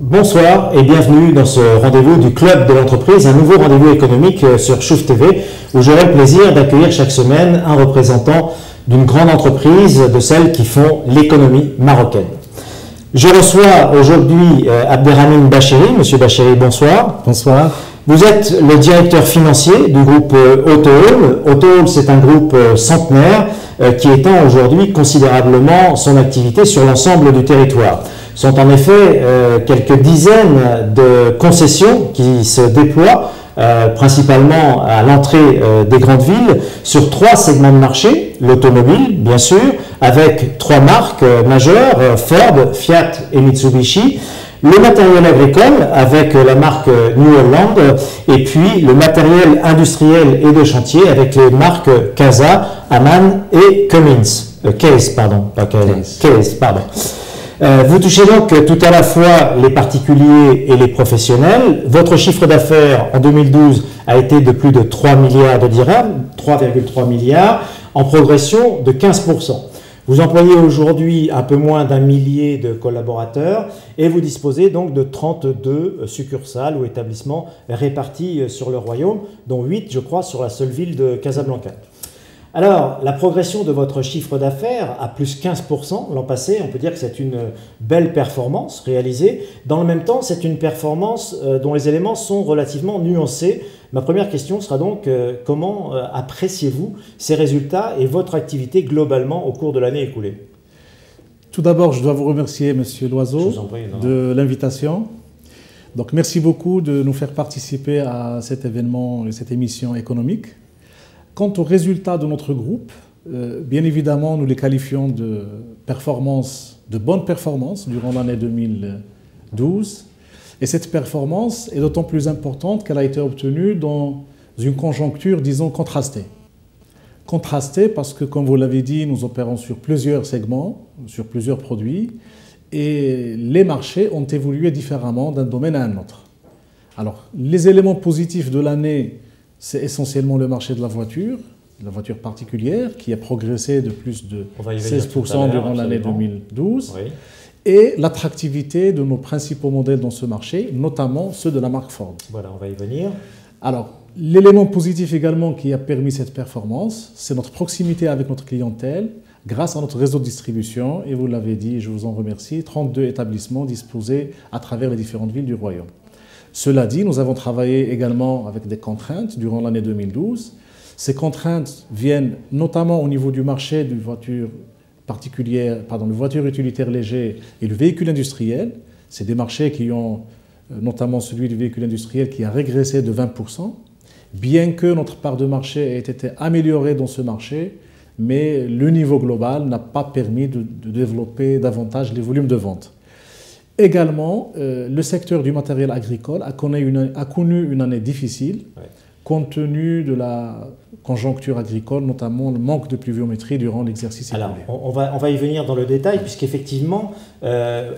Bonsoir et bienvenue dans ce rendez-vous du Club de l'entreprise, un nouveau rendez-vous économique sur Chouf TV où j'aurai le plaisir d'accueillir chaque semaine un représentant d'une grande entreprise, de celles qui font l'économie marocaine. Je reçois aujourd'hui Abderrahmine Bachiri. Monsieur Bachiri, bonsoir. Bonsoir. Vous êtes le directeur financier du groupe Autohall. Autohall, c'est un groupe centenaire qui étend aujourd'hui considérablement son activité sur l'ensemble du territoire. Ce sont en effet quelques dizaines de concessions qui se déploient principalement à l'entrée des grandes villes sur 3 segments de marché, l'automobile bien sûr, avec 3 marques majeures, Ford, Fiat et Mitsubishi, le matériel agricole avec la marque New Holland et puis le matériel industriel et de chantier avec les marques Casa, Aman et Cummins. Case, pardon, pas Case. Case, pardon. Vous touchez donc tout à la fois les particuliers et les professionnels. Votre chiffre d'affaires en 2012 a été de plus de 3 milliards de dirhams, 3,3 milliards, en progression de 15%. Vous employez aujourd'hui un peu moins d'1 millier de collaborateurs et vous disposez donc de 32 succursales ou établissements répartis sur le royaume, dont 8, je crois, sur la seule ville de Casablanca. Alors, la progression de votre chiffre d'affaires à plus 15% l'an passé, on peut dire que c'est une belle performance réalisée. Dans le même temps, c'est une performance dont les éléments sont relativement nuancés. Ma première question sera donc comment appréciez-vous ces résultats et votre activité globalement au cours de l'année écoulée? Tout d'abord, je dois vous remercier, Monsieur Loiseau, de l'invitation. Donc, merci beaucoup de nous faire participer à cet événement et cette émission économique. Quant aux résultats de notre groupe, bien évidemment, nous les qualifions de bonnes performances durant l'année 2012. Et cette performance est d'autant plus importante qu'elle a été obtenue dans une conjoncture, disons, contrastée. Contrastée parce que, comme vous l'avez dit, nous opérons sur plusieurs segments, sur plusieurs produits, et les marchés ont évolué différemment d'un domaine à un autre. Alors, les éléments positifs de l'année, c'est essentiellement le marché de la voiture particulière, qui a progressé de plus de 16% durant l'année 2012, oui. Et l'attractivité de nos principaux modèles dans ce marché, notamment ceux de la marque Ford. Voilà, on va y venir. Alors, l'élément positif également qui a permis cette performance, c'est notre proximité avec notre clientèle, grâce à notre réseau de distribution, et vous l'avez dit, je vous en remercie, 32 établissements disposés à travers les différentes villes du royaume. Cela dit, nous avons travaillé également avec des contraintes durant l'année 2012. Ces contraintes viennent notamment au niveau du marché de voitures particulières, le voiture utilitaire léger et le véhicule industriel. C'est des marchés qui ont, notamment celui du véhicule industriel, qui a régressé de 20%, bien que notre part de marché ait été améliorée dans ce marché, mais le niveau global n'a pas permis de développer davantage les volumes de vente. Également, le secteur du matériel agricole a connu une année difficile, ouais, compte tenu de la conjoncture agricole, notamment le manque de pluviométrie durant l'exercice écoulé. Alors, on va y venir dans le détail, puisqu'effectivement,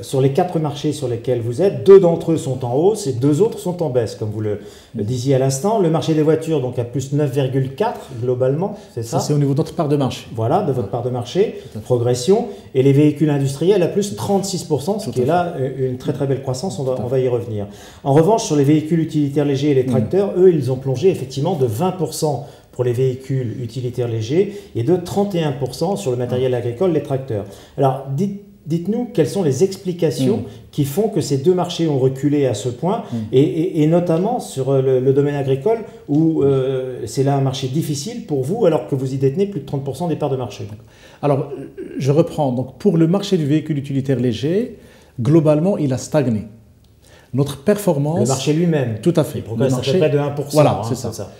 sur les 4 marchés sur lesquels vous êtes, 2 d'entre eux sont en hausse et 2 autres sont en baisse, comme vous le disiez à l'instant. Le marché des voitures, donc, à plus 9,4 globalement, c'est ça? Ça, c'est au niveau de notre part de marché. Voilà, de votre part de marché, progression. Et les véhicules industriels à plus 36%, ce qui est là une très très belle croissance, on va y revenir. En revanche, sur les véhicules utilitaires légers et les tracteurs, eux, ils ont plongé effectivement de 20% pour les véhicules utilitaires légers et de 31% sur le matériel agricole, les tracteurs. Alors, dites-nous quelles sont les explications qui font que ces 2 marchés ont reculé à ce point, et notamment sur le domaine agricole où c'est là un marché difficile pour vous alors que vous y détenez plus de 30% des parts de marché. Alors, je reprends. Donc, pour le marché du véhicule utilitaire léger, globalement, il a stagné. Notre performance... Le marché lui-même. Tout à fait. Il progresse à peu près de 1%. Voilà, c'est ça.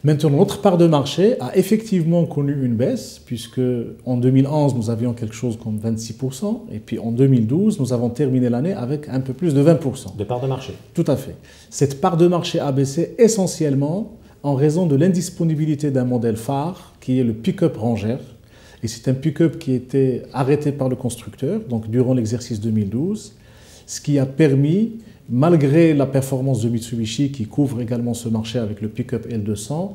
Maintenant, notre part de marché a effectivement connu une baisse, puisque en 2011, nous avions quelque chose comme 26%, et puis en 2012, nous avons terminé l'année avec un peu plus de 20%. De part de marché. Tout à fait. Cette part de marché a baissé essentiellement en raison de l'indisponibilité d'un modèle phare, qui est le pick-up Ranger. Et c'est un pick-up qui était arrêté par le constructeur, donc durant l'exercice 2012, ce qui a permis, malgré la performance de Mitsubishi qui couvre également ce marché avec le pick-up L200,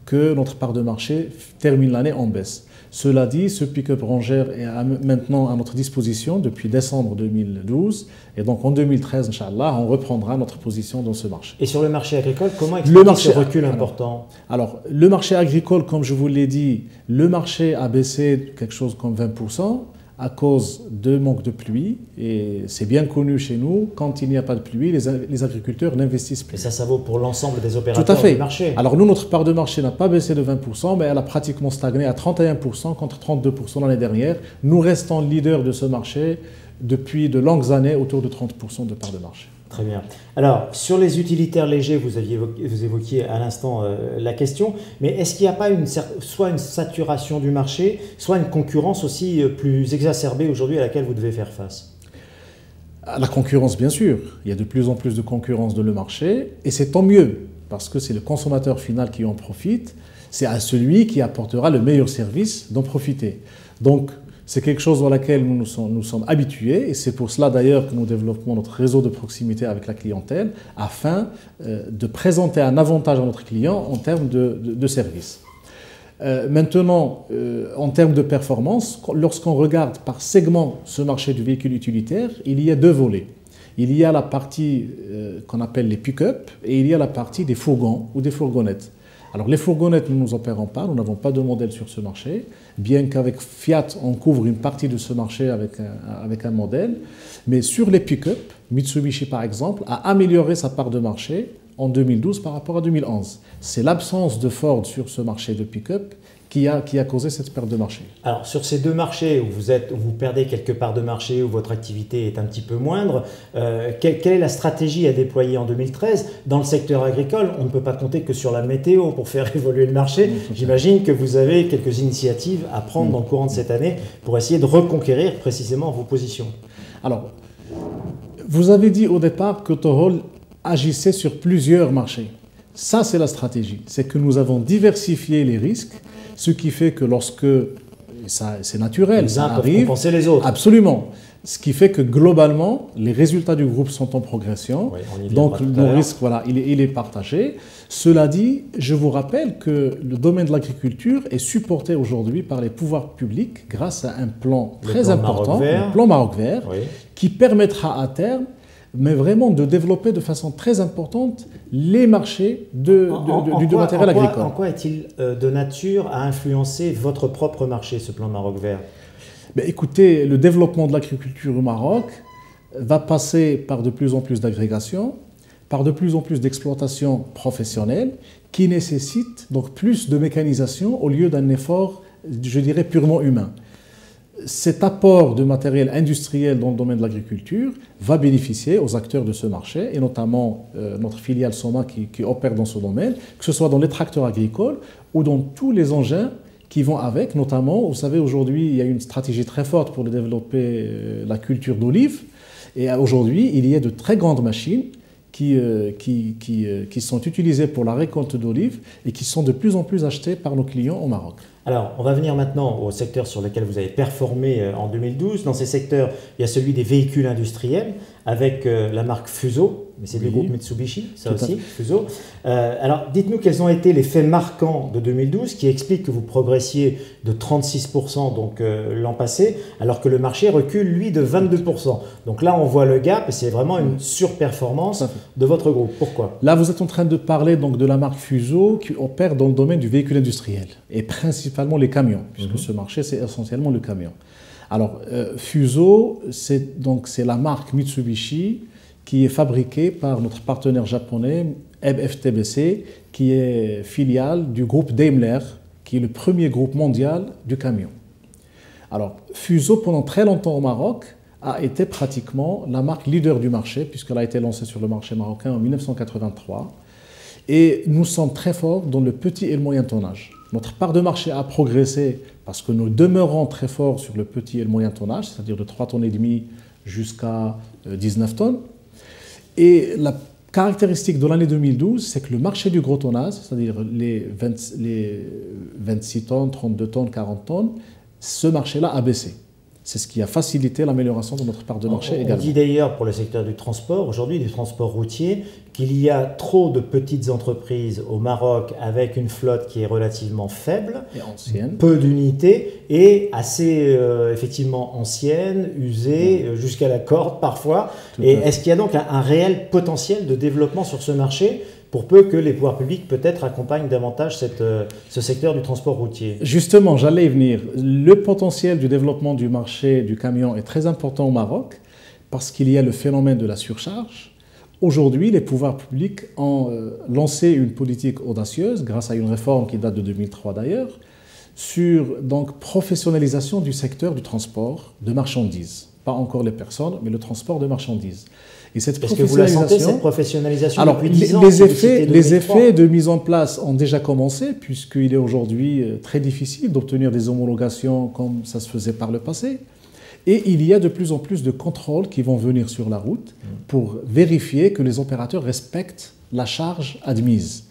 que notre part de marché termine l'année en baisse. Cela dit, ce pick-up rangeur est maintenant à notre disposition depuis décembre 2012. Et donc en 2013, Inch'Allah, on reprendra notre position dans ce marché. Et sur le marché agricole, comment expliquer ce recul important? Alors, le marché agricole, comme je vous l'ai dit, le marché a baissé quelque chose comme 20% à cause de manque de pluie. Et c'est bien connu chez nous, quand il n'y a pas de pluie, les agriculteurs n'investissent plus. Et ça vaut pour l'ensemble des opérateurs du marché. Alors nous, notre part de marché n'a pas baissé de 20%, mais elle a pratiquement stagné à 31% contre 32% l'année dernière. Nous restons leaders de ce marché depuis de longues années, autour de 30% de part de marché. Très bien. Alors, sur les utilitaires légers, vous évoquiez à l'instant la question, mais est-ce qu'il n'y a pas soit une saturation du marché, soit une concurrence aussi plus exacerbée aujourd'hui à laquelle vous devez faire face? La concurrence, bien sûr. Il y a de plus en plus de concurrence dans le marché, et c'est tant mieux, parce que c'est le consommateur final qui en profite, c'est à celui qui apportera le meilleur service d'en profiter. Donc, c'est quelque chose dans laquelle nous sommes habitués et c'est pour cela d'ailleurs que nous développons notre réseau de proximité avec la clientèle afin de présenter un avantage à notre client en termes de service. Maintenant, en termes de performance, lorsqu'on regarde par segment ce marché du véhicule utilitaire, il y a deux volets. Il y a la partie qu'on appelle les pick-up et il y a la partie des fourgons ou des fourgonnettes. Alors les fourgonnettes, nous ne nous opérons pas, nous n'avons pas de modèle sur ce marché, bien qu'avec Fiat, on couvre une partie de ce marché avec un modèle. Mais sur les pick-up, Mitsubishi par exemple, a amélioré sa part de marché en 2012 par rapport à 2011. C'est l'absence de Ford sur ce marché de pick-up qui a causé cette perte de marché. Alors sur ces deux marchés où vous perdez quelques parts de marché, où votre activité est un petit peu moindre, quelle est la stratégie à déployer en 2013? Dans le secteur agricole, on ne peut pas compter que sur la météo pour faire évoluer le marché. J'imagine que vous avez quelques initiatives à prendre dans le courant de cette année pour essayer de reconquérir précisément vos positions. Alors, vous avez dit au départ que Autohall agissait sur plusieurs marchés. Ça, c'est la stratégie. C'est que nous avons diversifié les risques, ce qui fait que lorsque, c'est naturel, ça arrive, compenser les autres. Absolument. Ce qui fait que globalement, les résultats du groupe sont en progression. Oui, donc le risque, voilà, il est partagé. Cela dit, je vous rappelle que le domaine de l'agriculture est supporté aujourd'hui par les pouvoirs publics grâce à un plan très important, le plan Maroc Vert, oui, qui permettra à terme mais vraiment de développer de façon très importante les marchés du matériel agricole. En quoi est-il de nature à influencer votre propre marché, ce plan Maroc Vert? Écoutez, le développement de l'agriculture au Maroc va passer par de plus en plus d'agrégation, par de plus en plus d'exploitation professionnelle, qui nécessite donc plus de mécanisation au lieu d'un effort, je dirais, purement humain. Cet apport de matériel industriel dans le domaine de l'agriculture va bénéficier aux acteurs de ce marché, et notamment notre filiale Soma qui opère dans ce domaine, que ce soit dans les tracteurs agricoles ou dans tous les engins qui vont avec, notamment, vous savez, aujourd'hui, il y a une stratégie très forte pour développer la culture d'olives, et aujourd'hui, il y a de très grandes machines qui sont utilisées pour la récolte d'olives et qui sont de plus en plus achetées par nos clients au Maroc. Alors, on va venir maintenant au secteur sur lequel vous avez performé en 2012. Dans ces secteurs, il y a celui des véhicules industriels avec la marque Fuso, mais c'est du groupe Mitsubishi, ça aussi, Fuso. Alors, dites-nous quels ont été les faits marquants de 2012 qui expliquent que vous progressiez de 36% donc, l'an passé, alors que le marché recule, lui, de 22%. Donc là, on voit le gap et c'est vraiment une surperformance de votre groupe. Pourquoi? Là, vous êtes en train de parler donc, de la marque Fuso qui opère dans le domaine du véhicule industriel et principalement les camions, puisque ce marché, c'est essentiellement le camion. Alors, Fuso, c'est la marque Mitsubishi qui est fabriquée par notre partenaire japonais, FTBC, qui est filiale du groupe Daimler, qui est le premier groupe mondial du camion. Alors, Fuso, pendant très longtemps au Maroc, a été pratiquement la marque leader du marché, puisqu'elle a été lancée sur le marché marocain en 1983. Et nous sommes très forts dans le petit et le moyen tonnage. Notre part de marché a progressé parce que nous demeurons très forts sur le petit et le moyen tonnage, c'est-à-dire de 3,5 tonnes jusqu'à 19 tonnes. Et la caractéristique de l'année 2012, c'est que le marché du gros tonnage, c'est-à-dire les 26 tonnes, 32 tonnes, 40 tonnes, ce marché-là a baissé. C'est ce qui a facilité l'amélioration de notre part de marché également. On dit d'ailleurs pour le secteur du transport, aujourd'hui du transport routier, qu'il y a trop de petites entreprises au Maroc avec une flotte qui est relativement faible, et ancienne, peu d'unités et assez effectivement ancienne, usée jusqu'à la corde parfois. Et est-ce qu'il y a donc un réel potentiel de développement sur ce marché pour peu que les pouvoirs publics peut-être accompagnent davantage ce secteur du transport routier? Justement, j'allais y venir. Le potentiel du développement du marché du camion est très important au Maroc parce qu'il y a le phénomène de la surcharge. Aujourd'hui, les pouvoirs publics ont lancé une politique audacieuse, grâce à une réforme qui date de 2003 d'ailleurs, sur donc professionnalisation du secteur du transport de marchandises. Pas encore les personnes, mais le transport de marchandises. Et cette Est-ce que vous la sentez, cette professionnalisation? Alors, depuis 10 ans, les effets de mise en place ont déjà commencé, puisqu'il est aujourd'hui très difficile d'obtenir des homologations comme ça se faisait par le passé. Et il y a de plus en plus de contrôles qui vont venir sur la route pour vérifier que les opérateurs respectent la charge admise.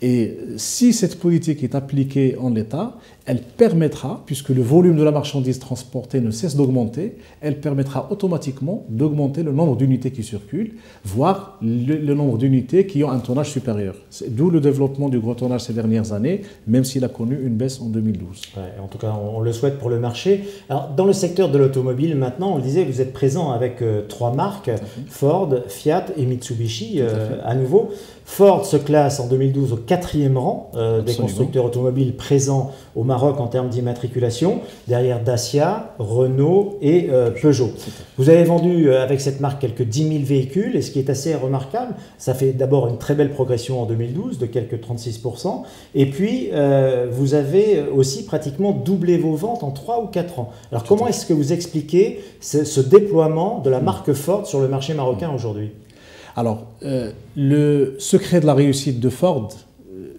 Et si cette politique est appliquée en l'état, elle permettra, puisque le volume de la marchandise transportée ne cesse d'augmenter, elle permettra automatiquement d'augmenter le nombre d'unités qui circulent, voire le nombre d'unités qui ont un tonnage supérieur. D'où le développement du gros tonnage ces dernières années, même s'il a connu une baisse en 2012. Ouais, en tout cas, on le souhaite pour le marché. Alors, dans le secteur de l'automobile, maintenant, on le disait, vous êtes présent avec 3 marques, Ford, Fiat et Mitsubishi, à nouveau. Ford se classe en 2012 au 4e rang des constructeurs automobiles présents au Maroc en termes d'immatriculation, derrière Dacia, Renault et Peugeot. Vous avez vendu avec cette marque quelques 10 000 véhicules, et ce qui est assez remarquable, ça fait d'abord une très belle progression en 2012 de quelques 36%, et puis vous avez aussi pratiquement doublé vos ventes en 3 ou 4 ans. Alors comment est-ce que vous expliquez ce déploiement de la marque Ford sur le marché marocain aujourd'hui ? Alors, le secret de la réussite de Ford,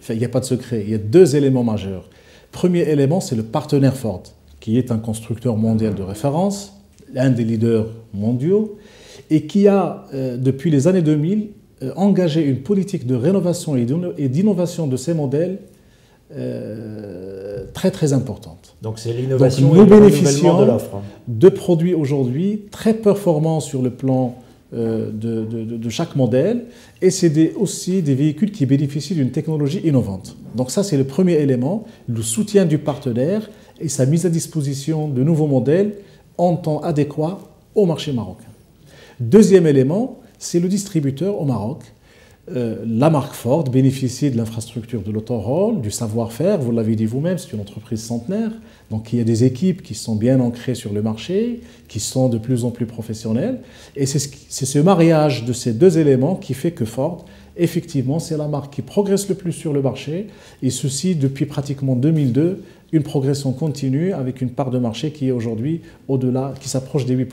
il n'y a pas de secret, il y a 2 éléments majeurs. Premier élément, c'est le partenaire Ford, qui est un constructeur mondial de référence, l'un des leaders mondiaux, et qui a, depuis les années 2000, engagé une politique de rénovation et d'innovation de ses modèles très très importante. Donc c'est l'innovation et le renouvellement de l'offre. De produits aujourd'hui très performants sur le plan de chaque modèle, et c'est aussi des véhicules qui bénéficient d'une technologie innovante. Donc ça, c'est le premier élément, le soutien du partenaire et sa mise à disposition de nouveaux modèles en temps adéquat au marché marocain. Deuxième élément, c'est le distributeur au Maroc. La marque Ford bénéficie de l'infrastructure de l'auto-haul, du savoir-faire, vous l'avez dit vous-même, c'est une entreprise centenaire, donc il y a des équipes qui sont bien ancrées sur le marché, qui sont de plus en plus professionnelles, et c'est ce mariage de ces 2 éléments qui fait que Ford, effectivement, c'est la marque qui progresse le plus sur le marché, et ceci depuis pratiquement 2002, une progression continue avec une part de marché qui est aujourd'hui au-delà, qui s'approche des 8%.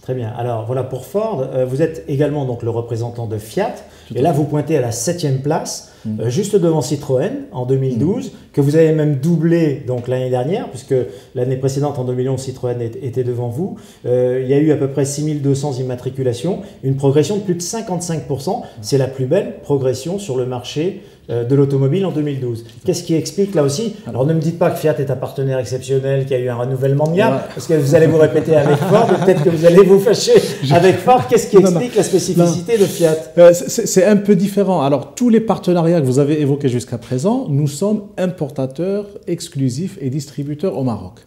Très bien. Alors voilà pour Ford. Vous êtes également donc le représentant de Fiat. Et là, vous pointez à la 7e place, juste devant Citroën en 2012, que vous avez même doublé donc l'année dernière, puisque l'année précédente, en 2011, Citroën était devant vous. Il y a eu à peu près 6200 immatriculations, une progression de plus de 55%. C'est la plus belle progression sur le marché de l'automobile en 2012. Qu'est-ce qui explique là aussi? Alors ne me dites pas que Fiat est un partenaire exceptionnel, qu'il y a eu un renouvellement de gamme, parce que vous allez vous répéter avec Ford, peut-être que vous allez vous fâcher avec Ford. Qu'est-ce qui explique la spécificité de Fiat? C'est un peu différent. Alors tous les partenariats que vous avez évoqués jusqu'à présent, nous sommes importateurs exclusifs et distributeurs au Maroc.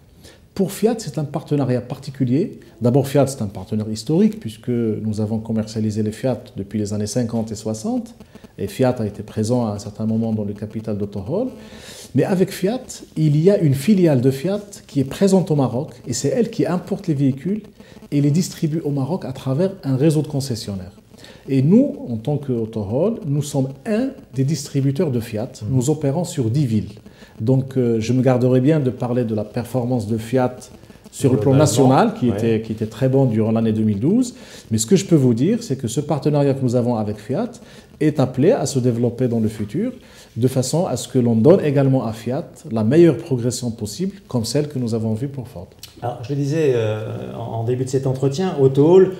Pour Fiat, c'est un partenariat particulier. D'abord, Fiat, c'est un partenaire historique puisque nous avons commercialisé les Fiat depuis les années 50 et 60. Et Fiat a été présent à un certain moment dans le capital d'Autohall. Mais avec Fiat, il y a une filiale de Fiat qui est présente au Maroc et c'est elle qui importe les véhicules et les distribue au Maroc à travers un réseau de concessionnaires. Et nous, en tant qu'Autohall, nous sommes un des distributeurs de Fiat. Nous opérons sur 10 villes. Donc, je me garderai bien de parler de la performance de Fiat sur le plan national, qui était très bon durant l'année 2012. Mais ce que je peux vous dire, c'est que ce partenariat que nous avons avec Fiat est appelé à se développer dans le futur, de façon à ce que l'on donne également à Fiat la meilleure progression possible, comme celle que nous avons vue pour Ford. Alors, je le disais en début de cet entretien, Autohall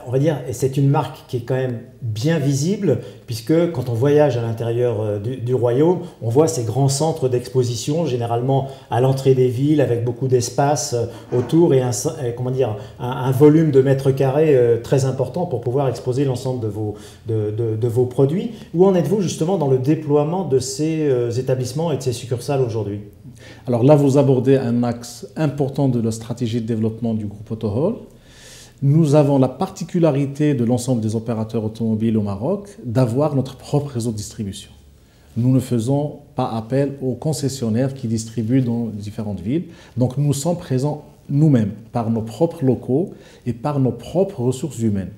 on va dire, c'est une marque qui est quand même bien visible, puisque quand on voyage à l'intérieur du royaume, on voit ces grands centres d'exposition, généralement à l'entrée des villes, avec beaucoup d'espace autour et un volume de mètres carrés très important pour pouvoir exposer l'ensemble de vos produits. Où en êtes-vous justement dans le déploiement de ces établissements et de ces succursales aujourd'hui? Alors là, vous abordez un axe important de la stratégie de développement du groupe Autohall. Nous avons la particularité de l'ensemble des opérateurs automobiles au Maroc d'avoir notre propre réseau de distribution. Nous ne faisons pas appel aux concessionnaires qui distribuent dans différentes villes. Donc nous sommes présents nous-mêmes par nos propres locaux et par nos propres ressources humaines.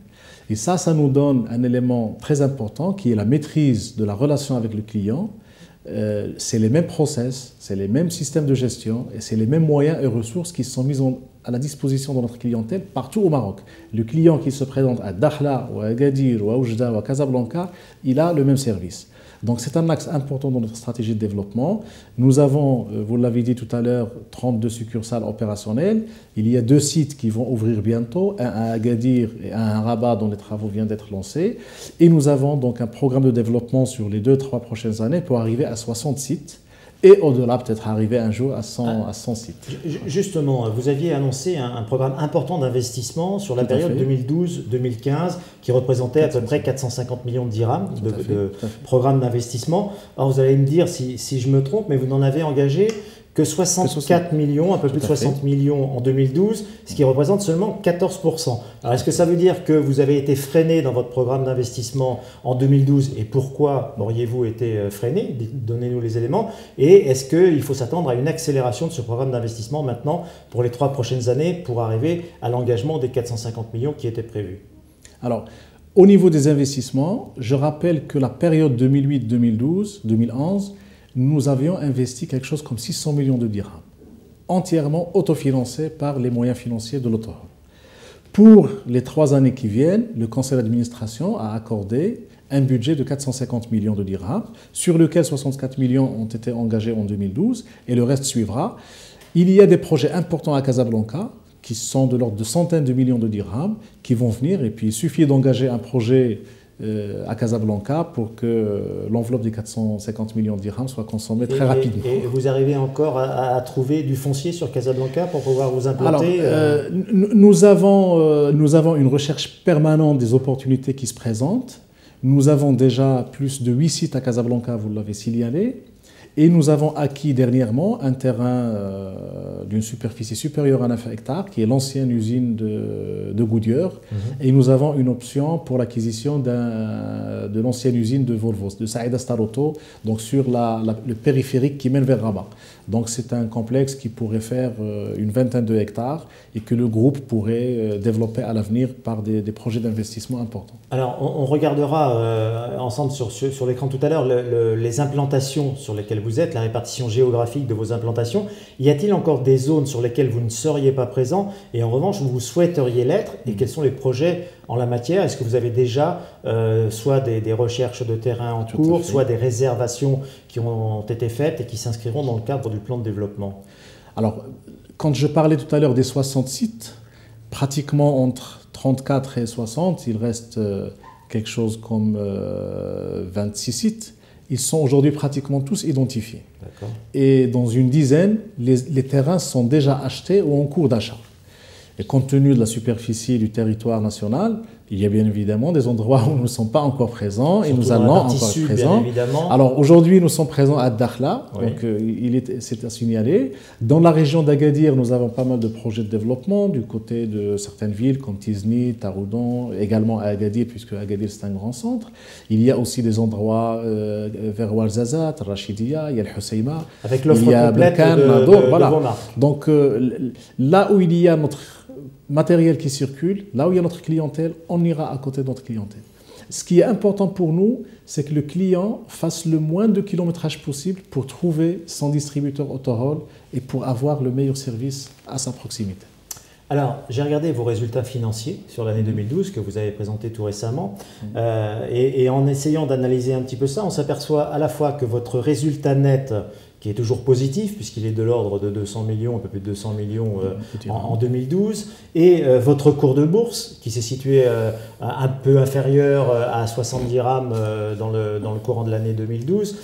Et ça nous donne un élément très important qui est la maîtrise de la relation avec le client. C'est les mêmes process, c'est les mêmes systèmes de gestion et c'est les mêmes moyens et ressources qui sont mis à la disposition de notre clientèle partout au Maroc. Le client qui se présente à Dakhla, ou à Agadir, ou à Oujda, ou à Casablanca, il a le même service. Donc c'est un axe important dans notre stratégie de développement. Nous avons, vous l'avez dit tout à l'heure, 32 succursales opérationnelles. Il y a 2 sites qui vont ouvrir bientôt, un à Agadir et un à Rabat dont les travaux viennent d'être lancés. Et nous avons donc un programme de développement sur les 2-3 prochaines années pour arriver à 60 sites. Et au-delà, peut-être arriver un jour à 100 sites. Justement, vous aviez annoncé un programme important d'investissement sur la période 2012-2015 qui représentait à peu près 450 millions de dirhams de programme d'investissement. Alors vous allez me dire si je me trompe, mais vous n'en avez engagé que 64 millions, un peu plus de 60 millions en 2012, ce qui représente seulement 14%. Alors est-ce que ça veut dire que vous avez été freiné dans votre programme d'investissement en 2012 et pourquoi auriez-vous été freiné? Donnez-nous les éléments. Et est-ce qu'il faut s'attendre à une accélération de ce programme d'investissement maintenant pour les 3 prochaines années pour arriver à l'engagement des 450 millions qui étaient prévus? Alors, au niveau des investissements, je rappelle que la période 2008, 2012, 2011, nous avions investi quelque chose comme 600 millions de dirhams, entièrement autofinancés par les moyens financiers de l'Autohall. Pour les 3 années qui viennent, le conseil d'administration a accordé un budget de 450 millions de dirhams, sur lequel 64 millions ont été engagés en 2012 et le reste suivra. Il y a des projets importants à Casablanca qui sont de l'ordre de centaines de millions de dirhams qui vont venir et puis il suffit d'engager un projet à Casablanca pour que l'enveloppe des 450 millions de dirhams soit consommée très rapidement. Et vous arrivez encore à trouver du foncier sur Casablanca pour pouvoir vous implanter? Alors, nous avons une recherche permanente des opportunités qui se présentent. Nous avons déjà plus de 8 sites à Casablanca, vous l'avez signalé. Et nous avons acquis dernièrement un terrain d'une superficie supérieure à 9 hectares, qui est l'ancienne usine de Goodyear. Et nous avons une option pour l'acquisition de l'ancienne usine de Volvo, de Saïda Star Auto, donc sur le périphérique qui mène vers Rabat. Donc c'est un complexe qui pourrait faire une vingtaine de hectares et que le groupe pourrait développer à l'avenir par des projets d'investissement importants. Alors on regardera ensemble sur l'écran tout à l'heure les implantations sur lesquelles vous êtes, la répartition géographique de vos implantations. Y a-t-il encore des zones sur lesquelles vous ne seriez pas présent et en revanche vous souhaiteriez l'être et quels sont les projets en la matière? Est-ce que vous avez déjà soit des recherches de terrain en cours, soit des réservations qui ont été faites et qui s'inscriront dans le cadre du plan de développement? Alors, quand je parlais tout à l'heure des 60 sites, pratiquement entre 34 et 60, il reste quelque chose comme 26 sites. Ils sont aujourd'hui pratiquement tous identifiés. Et dans une dizaine, les terrains sont déjà achetés ou en cours d'achat. Et compte tenu de la superficie du territoire national, il y a bien évidemment des endroits où nous ne sommes pas encore présents et nous allons encore être présents. Alors aujourd'hui, nous sommes présents à Dakhla, donc c'est à signaler. Dans la région d'Agadir, nous avons pas mal de projets de développement du côté de certaines villes comme Tizni, Taroudon, également à Agadir, puisque Agadir c'est un grand centre. Il y a aussi des endroits vers Ouarzazat, Rachidia, il y a le Husseima, avec l'offre complète de voilà. vos marques. Donc là où il y a notre matériel qui circule, là où il y a notre clientèle, on ira à côté de notre clientèle. Ce qui est important pour nous, c'est que le client fasse le moins de kilométrage possible pour trouver son distributeur Autohall et pour avoir le meilleur service à sa proximité. Alors, j'ai regardé vos résultats financiers sur l'année 2012 que vous avez présenté tout récemment. Et en essayant d'analyser un petit peu ça, on s'aperçoit à la fois que votre résultat net, qui est toujours positif, puisqu'il est de l'ordre de 200 millions, un peu plus de 200 millions en 2012, et votre cours de bourse, qui s'est situé un peu inférieur à 70 dirhams dans le courant de l'année 2012,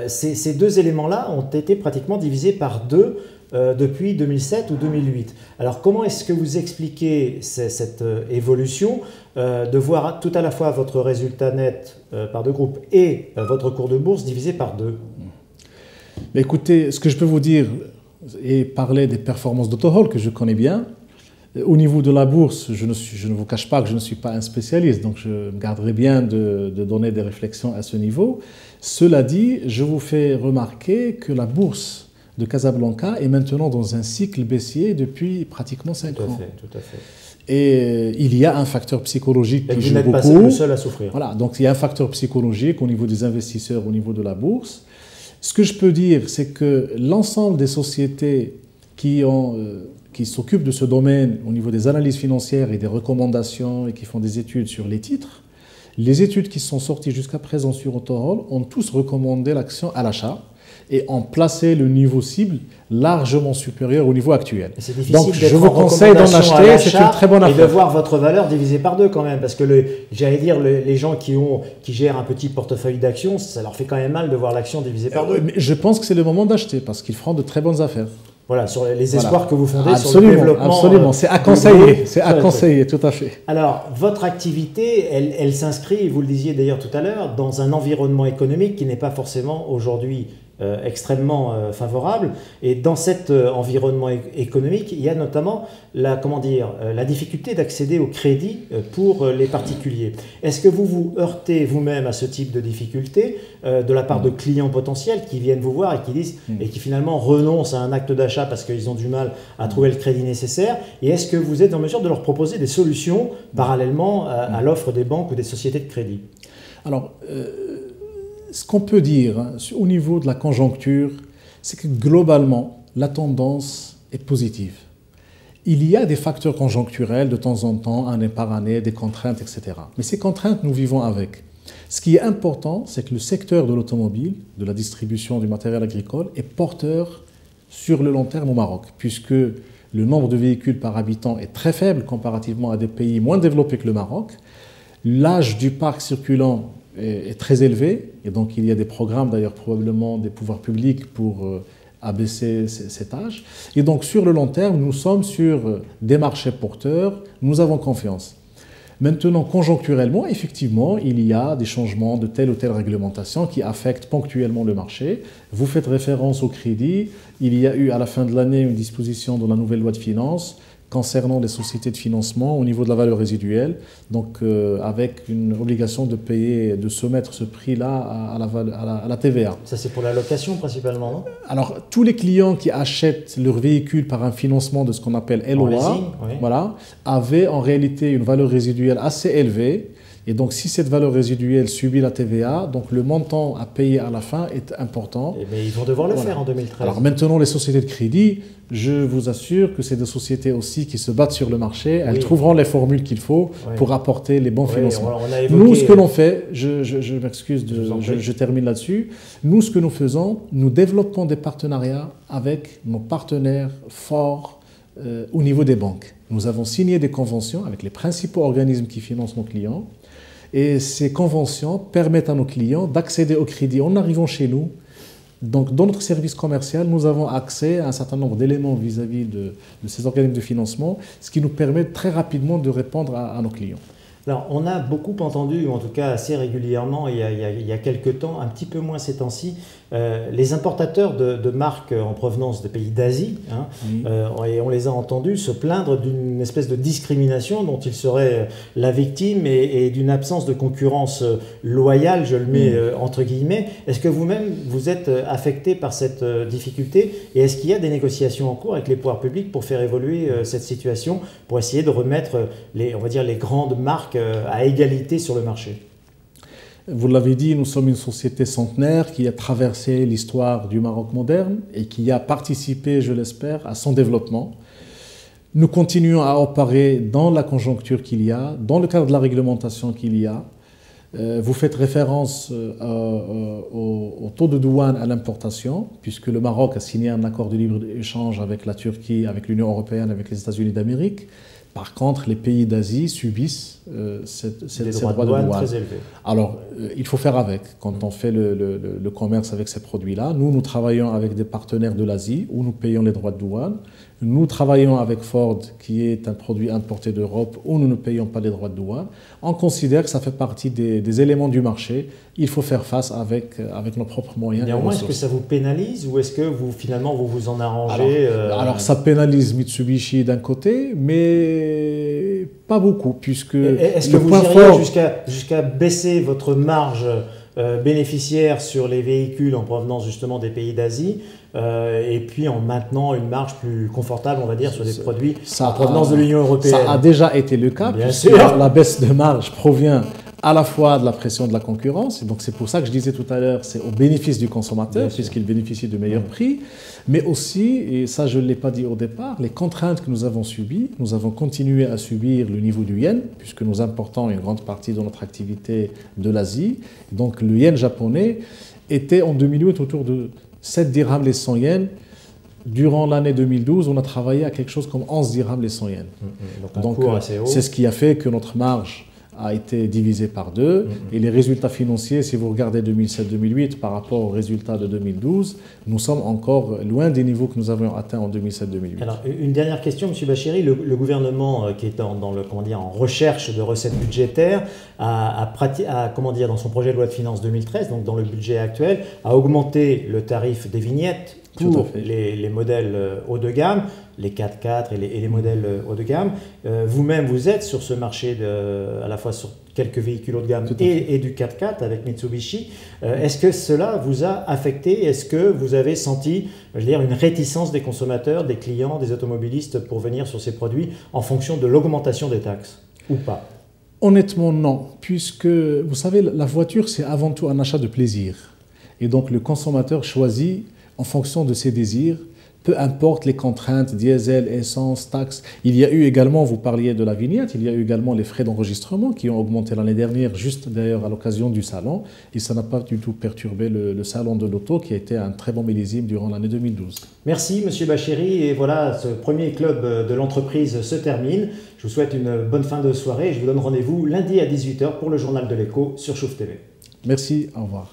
ces deux éléments-là ont été pratiquement divisés par deux depuis 2007 ou 2008. Alors comment est-ce que vous expliquez cette évolution de voir tout à la fois votre résultat net par deux groupes et votre cours de bourse divisé par deux? Mais écoutez, ce que je peux vous dire et parler des performances d'Auto-Hall que je connais bien, au niveau de la bourse, je ne vous cache pas que je ne suis pas un spécialiste, donc je me garderai bien de donner des réflexions à ce niveau. Cela dit, je vous fais remarquer que la bourse de Casablanca est maintenant dans un cycle baissier depuis pratiquement 5 ans. Tout à fait. Et il y a un facteur psychologique qui joue beaucoup. Vous n'êtes pas le seul à souffrir. Voilà, donc il y a un facteur psychologique au niveau des investisseurs, au niveau de la bourse. Ce que je peux dire, c'est que l'ensemble des sociétés qui s'occupent de ce domaine au niveau des analyses financières et des recommandations et qui font des études sur les titres, les études qui sont sorties jusqu'à présent sur Auto-Hall ont tous recommandé l'action à l'achat et ont placé le niveau cible largement supérieur au niveau actuel. Donc je vous conseille d'en acheter, c'est une très bonne affaire. Et de voir votre valeur divisée par deux quand même, parce que j'allais dire, les gens qui gèrent un petit portefeuille d'actions, ça leur fait quand même mal de voir l'action divisée par deux. Mais je pense que c'est le moment d'acheter, parce qu'ils feront de très bonnes affaires. Voilà, sur les espoirs que vous fondez sur le développement. Absolument, c'est à conseiller, tout à fait. Alors, votre activité, elle s'inscrit, vous le disiez d'ailleurs tout à l'heure, dans un environnement économique qui n'est pas forcément aujourd'hui extrêmement favorable. Et dans cet environnement économique, il y a notamment la difficulté d'accéder au crédit pour les particuliers. Est-ce que vous vous heurtez vous-même à ce type de difficulté de la part de clients potentiels qui viennent vous voir et qui disent et qui finalement renoncent à un acte d'achat parce qu'ils ont du mal à trouver le crédit nécessaire? Et est-ce que vous êtes en mesure de leur proposer des solutions parallèlement à l'offre des banques ou des sociétés de crédit? Alors, ce qu'on peut dire au niveau de la conjoncture, c'est que globalement, la tendance est positive. Il y a des facteurs conjoncturels de temps en temps, année par année, des contraintes, etc. Mais ces contraintes, nous vivons avec. Ce qui est important, c'est que le secteur de l'automobile, de la distribution du matériel agricole, est porteur sur le long terme au Maroc, puisque le nombre de véhicules par habitant est très faible comparativement à des pays moins développés que le Maroc. L'âge du parc circulant est très élevé, et donc il y a des programmes d'ailleurs probablement des pouvoirs publics pour abaisser cet âge. Et donc sur le long terme, nous sommes sur des marchés porteurs, nous avons confiance. Maintenant, conjoncturellement, effectivement, il y a des changements de telle ou telle réglementation qui affectent ponctuellement le marché. Vous faites référence au crédit. Il y a eu à la fin de l'année une disposition dans la nouvelle loi de finances concernant les sociétés de financement au niveau de la valeur résiduelle, donc avec une obligation de payer, de soumettre ce prix-là à la TVA. Ça c'est pour la location principalement, non? Alors tous les clients qui achètent leur véhicule par un financement de ce qu'on appelle LOA, oui. Voilà, avaient en réalité une valeur résiduelle assez élevée. Et donc, si cette valeur résiduelle subit la TVA, donc le montant à payer à la fin est important. Mais ils vont devoir le faire en 2013. Alors maintenant, les sociétés de crédit, je vous assure que c'est des sociétés aussi qui se battent sur le marché. Elles trouveront les formules qu'il faut pour apporter les bons financements. Nous, ce que l'on fait, je m'excuse, je termine là-dessus. Nous, ce que nous faisons, nous développons des partenariats avec nos partenaires forts au niveau des banques. Nous avons signé des conventions avec les principaux organismes qui financent nos clients. Et ces conventions permettent à nos clients d'accéder au crédit en arrivant chez nous. Donc, dans notre service commercial, nous avons accès à un certain nombre d'éléments vis-à-vis de ces organismes de financement, ce qui nous permet très rapidement de répondre à nos clients. Alors, on a beaucoup entendu, ou en tout cas assez régulièrement, il y a quelques temps, un petit peu moins ces temps-ci, les importateurs de marques en provenance de pays d'Asie, et on les a entendus se plaindre d'une espèce de discrimination dont ils seraient la victime et d'une absence de concurrence loyale, je le mets entre guillemets. Est-ce que vous-même, vous êtes affecté par cette difficulté et est-ce qu'il y a des négociations en cours avec les pouvoirs publics pour faire évoluer cette situation, pour essayer de remettre les grandes marques à égalité sur le marché? Vous l'avez dit, nous sommes une société centenaire qui a traversé l'histoire du Maroc moderne et qui a participé, je l'espère, à son développement. Nous continuons à opérer dans la conjoncture qu'il y a, dans le cadre de la réglementation qu'il y a. Vous faites référence au taux de douane à l'importation, puisque le Maroc a signé un accord de libre-échange avec la Turquie, avec l'Union européenne, avec les États-Unis d'Amérique. Par contre, les pays d'Asie subissent ces droits de douane très élevés. Alors, il faut faire avec. Quand on fait le commerce avec ces produits-là, nous travaillons avec des partenaires de l'Asie où nous payons les droits de douane. Nous travaillons avec Ford, qui est un produit importé d'Europe, où nous ne payons pas les droits de douane. On considère que ça fait partie des éléments du marché. Il faut faire face avec nos propres moyens. Néanmoins, est-ce que ça vous pénalise ou est-ce que finalement vous vous en arrangez alors, ça pénalise Mitsubishi d'un côté, mais pas beaucoup, puisque est-ce que vous iriez jusqu'à baisser votre marge bénéficiaire sur les véhicules en provenance justement des pays d'Asie et puis en maintenant une marge plus confortable, on va dire, sur des produits en provenance de l'Union européenne? Ça a déjà été le cas, puisque la baisse de marge provient à la fois de la pression de la concurrence, et donc c'est pour ça que je disais tout à l'heure, c'est au bénéfice du consommateur, puisqu'il bénéficie de meilleurs prix, mais aussi, et ça je ne l'ai pas dit au départ, les contraintes que nous avons subies, nous avons continué à subir le niveau du yen, puisque nous importons une grande partie de notre activité de l'Asie, donc le yen japonais était en 2008 autour de 7 dirhams les 100 yens. Durant l'année 2012, on a travaillé à quelque chose comme 11 dirhams les 100 yens. Donc c'est ce qui a fait que notre marge a été divisé par 2 et les résultats financiers, si vous regardez 2007-2008 par rapport aux résultats de 2012, nous sommes encore loin des niveaux que nous avions atteints en 2007-2008. Alors, une dernière question, M. Bachiri. Le gouvernement qui est en recherche de recettes budgétaires dans son projet de loi de finances 2013, donc dans le budget actuel, a augmenté le tarif des vignettes pour les modèles haut de gamme, les 4x4 et les modèles haut de gamme. Vous-même, vous êtes sur ce marché à la fois sur quelques véhicules haut de gamme et du 4x4 avec Mitsubishi. Est-ce que cela vous a affecté? Est-ce que vous avez senti, une réticence des consommateurs, des clients, des automobilistes pour venir sur ces produits en fonction de l'augmentation des taxes ou pas? Honnêtement, non, puisque vous savez, la voiture, c'est avant tout un achat de plaisir. Et donc, le consommateur choisit en fonction de ses désirs, peu importe les contraintes, diesel, essence, taxes. Il y a eu également, vous parliez de la vignette, il y a eu également les frais d'enregistrement qui ont augmenté l'année dernière, juste d'ailleurs à l'occasion du salon, et ça n'a pas du tout perturbé le salon de l'auto qui a été un très bon millésime durant l'année 2012. Merci M. Bachiri, et voilà, ce premier club de l'entreprise se termine. Je vous souhaite une bonne fin de soirée et je vous donne rendez-vous lundi à 18h pour le journal de l'écho sur Chouf TV. Merci, au revoir.